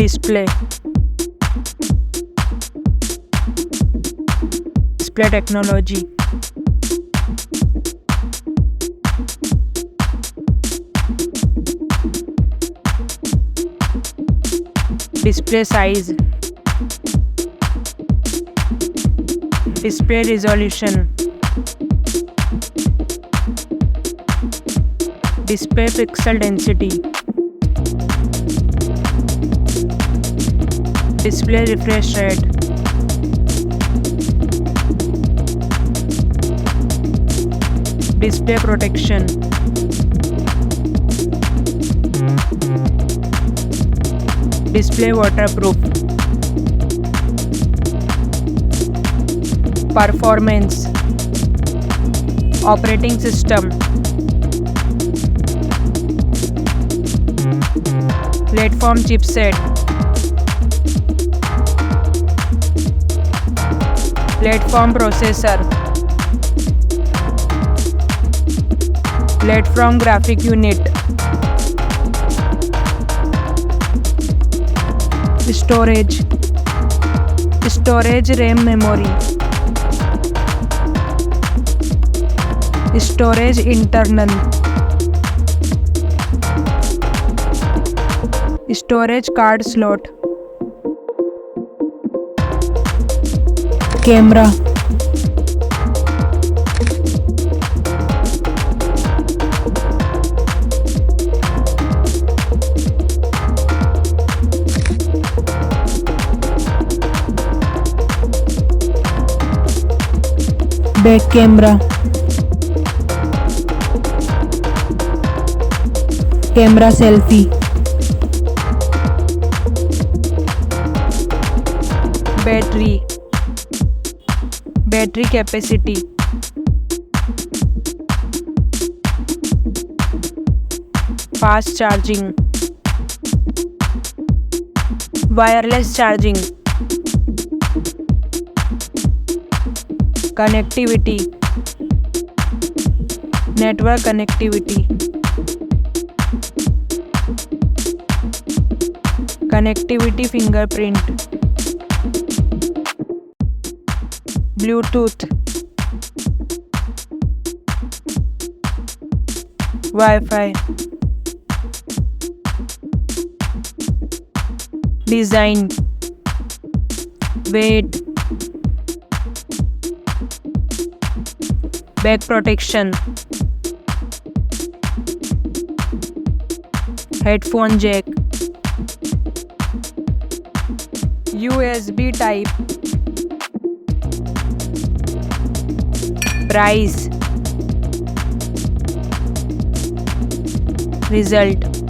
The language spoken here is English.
Display technology. Display size. Display resolution. Display pixel density. Display refresh rate. Display protection. Display waterproof. Performance. Operating system. Platform chipset. Platform processor. Platform graphic unit. Storage RAM memory. Storage internal. Storage card slot. Camera. Back camera. Camera selfie. Battery capacity. Fast charging. Wireless charging. Connectivity. Network connectivity. Connectivity fingerprint. Bluetooth. Wi-Fi. Design. Weight. Back protection. Headphone jack. USB type. Price. Result.